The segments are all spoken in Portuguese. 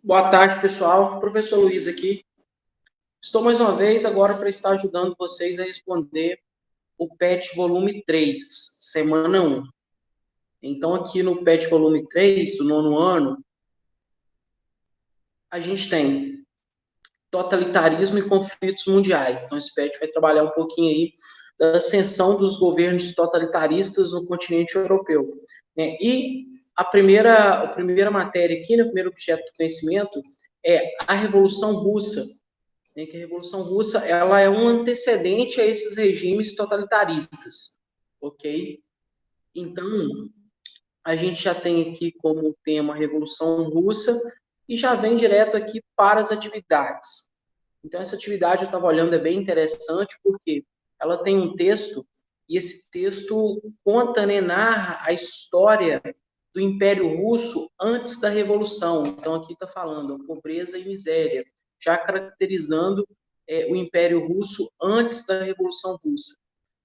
Boa tarde, pessoal. Professor Luiz aqui. Estou mais uma vez agora para estar ajudando vocês a responder o PET volume 3, semana 1. Então, aqui no PET volume 3, do nono ano, a gente tem totalitarismo e conflitos mundiais. Então, esse PET vai trabalhar um pouquinho aí da ascensão dos governos totalitaristas no continente europeu. E a primeira matéria aqui, no primeiro objeto do conhecimento, é a Revolução Russa, que a Revolução Russa ela é um antecedente a esses regimes totalitaristas, ok? Então, a gente já tem aqui como tema a Revolução Russa e já vem direto aqui para as atividades. Então, essa atividade eu estava olhando, é bem interessante, porque ela tem um texto, e esse texto conta, narra a história do Império Russo antes da Revolução. Então, aqui está falando pobreza e miséria, já caracterizando o Império Russo antes da Revolução Russa.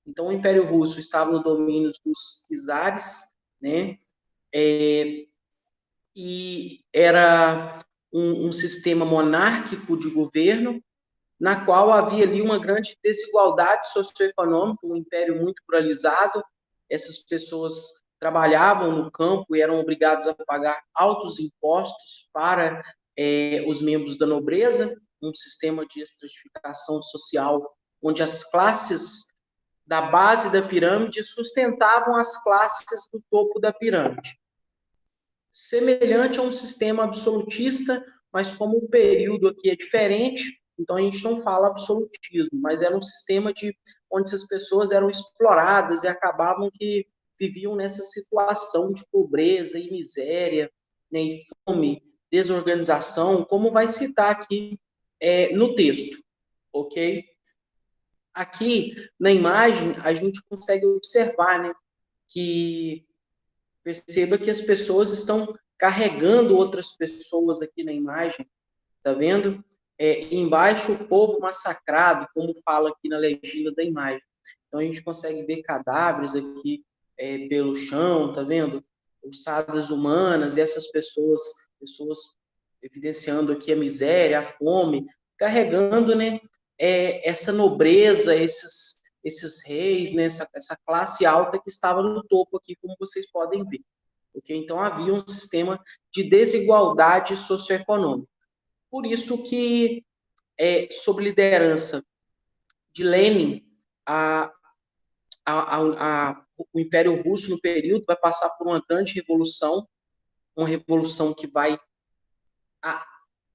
Então, o Império Russo estava no domínio dos czares, né? E era um sistema monárquico de governo, na qual havia ali uma grande desigualdade socioeconômica, um império muito pluralizado. Essas pessoas trabalhavam no campo e eram obrigadas a pagar altos impostos para os membros da nobreza, um sistema de estratificação social onde as classes da base da pirâmide sustentavam as classes do topo da pirâmide. Semelhante a um sistema absolutista, mas como o período aqui é diferente, então a gente não fala absolutismo, mas era um sistema onde essas pessoas eram exploradas e acabavam que viviam nessa situação de pobreza e miséria, e fome, desorganização, como vai citar aqui no texto, ok? Aqui na imagem a gente consegue observar, que perceba que as pessoas estão carregando outras pessoas aqui na imagem, tá vendo? Embaixo o povo massacrado, como fala aqui na legenda da imagem. Então a gente consegue ver cadáveres aqui pelo chão, tá vendo? Ossadas humanas, e essas pessoas evidenciando aqui a miséria, a fome, carregando, essa nobreza, esses reis, essa classe alta que estava no topo aqui, como vocês podem ver. Okay? Então havia um sistema de desigualdade socioeconômica. Por isso que, sob liderança de Lenin, o Império Russo, no período, vai passar por uma grande revolução, uma revolução que vai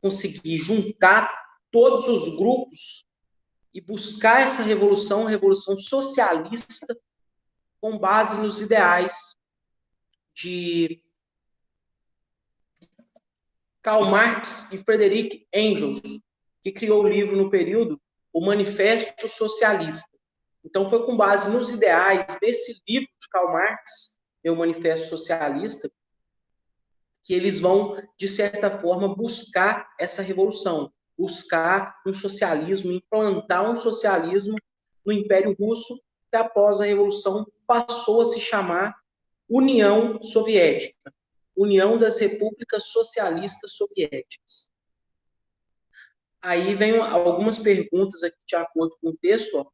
conseguir juntar todos os grupos e buscar essa revolução, revolução socialista, com base nos ideais de Karl Marx e Friedrich Engels, que criou o livro no período, o Manifesto Socialista. Então, foi com base nos ideais desse livro de Karl Marx, o Manifesto Socialista, que eles vão, de certa forma, buscar essa revolução, buscar um socialismo, implantar um socialismo no Império Russo, que após a Revolução passou a se chamar União Soviética, União das Repúblicas Socialistas Soviéticas. Aí vem algumas perguntas aqui de acordo com o texto. Ó.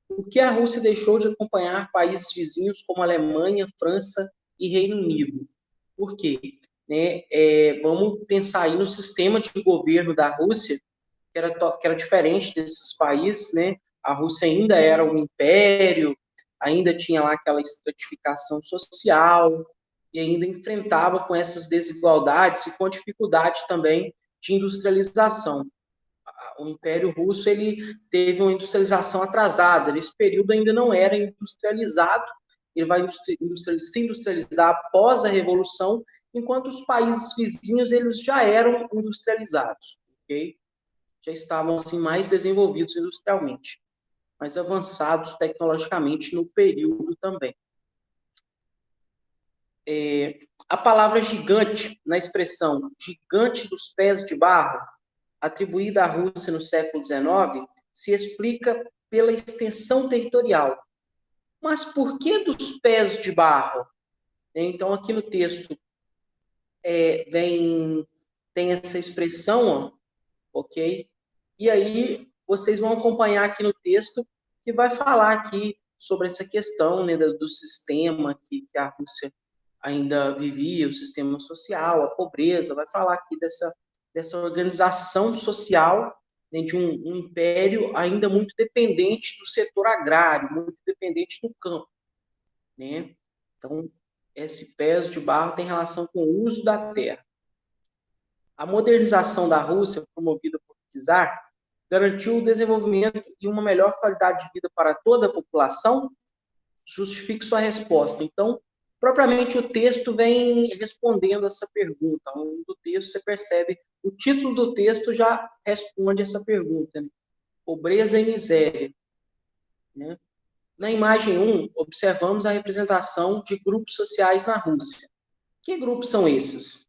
Por que a Rússia deixou de acompanhar países vizinhos como Alemanha, França e Reino Unido? Por quê? Vamos pensar aí no sistema de governo da Rússia, que era diferente desses países, A Rússia ainda era um império, ainda tinha lá aquela estratificação social, e ainda enfrentava com essas desigualdades e com a dificuldade também de industrialização. O Império Russo ele teve uma industrialização atrasada, nesse período ainda não era industrializado, ele vai se industrializar após a Revolução, enquanto os países vizinhos eles já eram industrializados, ok? Já estavam assim mais desenvolvidos industrialmente, mais avançados tecnologicamente no período também. A palavra gigante, na expressão gigante dos pés de barro, atribuída à Rússia no século XIX, se explica pela extensão territorial. Mas por que dos pés de barro? Então, aqui no texto vem tem essa expressão, ó, ok? E aí vocês vão acompanhar aqui no texto que vai falar aqui sobre essa questão, né, do sistema que a Rússia ainda vivia, o sistema social, a pobreza, vai falar aqui dessa organização social, né, de um império ainda muito dependente do setor agrário, muito dependente do campo, né? Então, esse peso de barro tem relação com o uso da terra. A modernização da Rússia, promovida por czar, garantiu o desenvolvimento e uma melhor qualidade de vida para toda a população? Justifique sua resposta. Então, propriamente o texto vem respondendo essa pergunta. Ao longo do texto, você percebe, o título do texto já responde essa pergunta, né? Pobreza e miséria, né? Na imagem 1, observamos a representação de grupos sociais na Rússia. Que grupos são esses?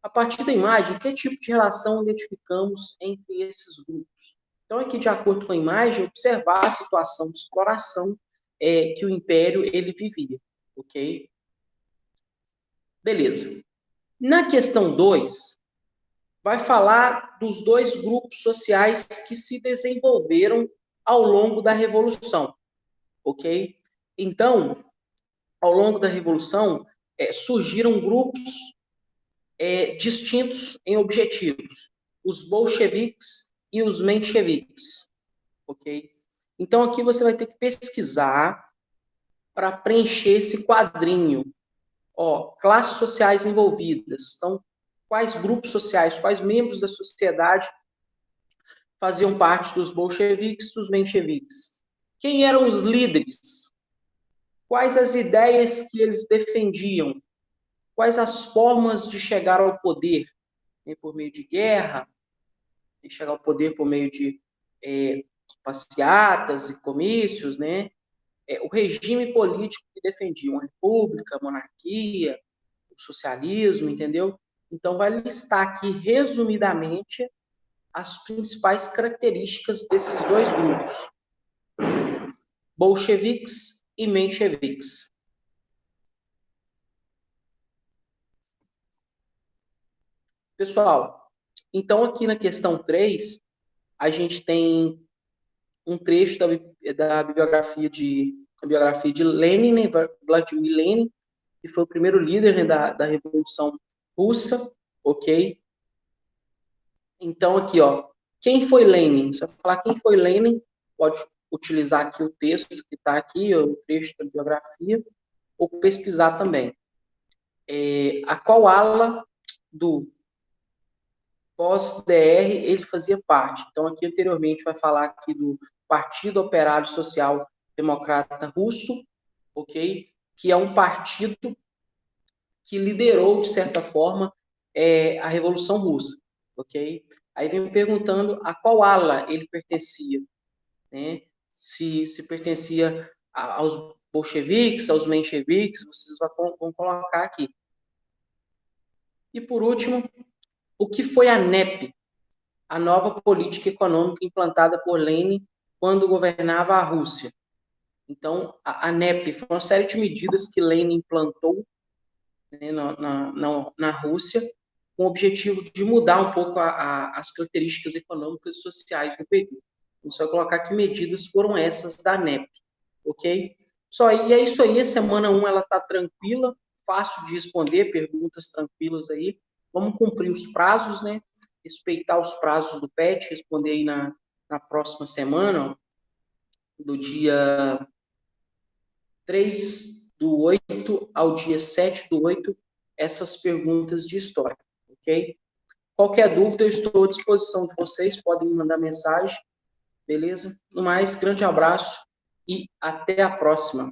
A partir da imagem, que tipo de relação identificamos entre esses grupos? Então, aqui, de acordo com a imagem, observar a situação de exploração que o Império ele vivia, ok? Beleza. Na questão 2, vai falar dos dois grupos sociais que se desenvolveram ao longo da Revolução, ok? Então, ao longo da Revolução, surgiram grupos distintos em objetivos, os bolcheviques e os mencheviques, ok? Então, aqui você vai ter que pesquisar para preencher esse quadrinho. Ó, classes sociais envolvidas. Então, quais grupos sociais, quais membros da sociedade faziam parte dos bolcheviques, dos mencheviques? Quem eram os líderes? Quais as ideias que eles defendiam? Quais as formas de chegar ao poder? Por meio de guerra, de chegar ao poder por meio de passeatas e comícios, né? O regime político que defendiam a república, a monarquia, o socialismo, entendeu? Então, vai listar aqui, resumidamente, as principais características desses dois grupos, bolcheviques e mencheviques. Pessoal, então aqui na questão 3, a gente tem um trecho da biografia de Lenin, né, Vladimir Lenin, que foi o primeiro líder, né, da Revolução Russa, ok? Então, aqui, ó, quem foi Lenin? Se eu falar quem foi Lenin, pode utilizar aqui o texto que está aqui, o trecho da biografia, ou pesquisar também. A qual ala do pós-DR ele fazia parte? Então, aqui anteriormente vai falar aqui do Partido Operário Social Democrata Russo, ok? Que é um partido que liderou, de certa forma, a Revolução Russa, ok? Aí vem me perguntando a qual ala ele pertencia, né? Se pertencia aos bolcheviques, aos mencheviques, vocês vão colocar aqui. E, por último, o que foi a NEP, a nova política econômica implantada por Lenin quando governava a Rússia? Então, a NEP foi uma série de medidas que Lenin implantou, né, na Rússia, com o objetivo de mudar um pouco as características econômicas e sociais do período. Então, só colocar que medidas foram essas da NEP, ok? E é isso aí, a semana 1 ela está tranquila, fácil de responder, perguntas tranquilas aí. Vamos cumprir os prazos, né? Respeitar os prazos do PET, responder aí na próxima semana, ó, do dia 3/8 ao dia 7/8, essas perguntas de história, ok? Qualquer dúvida, eu estou à disposição de vocês, podem me mandar mensagem, beleza? No mais, grande abraço e até a próxima.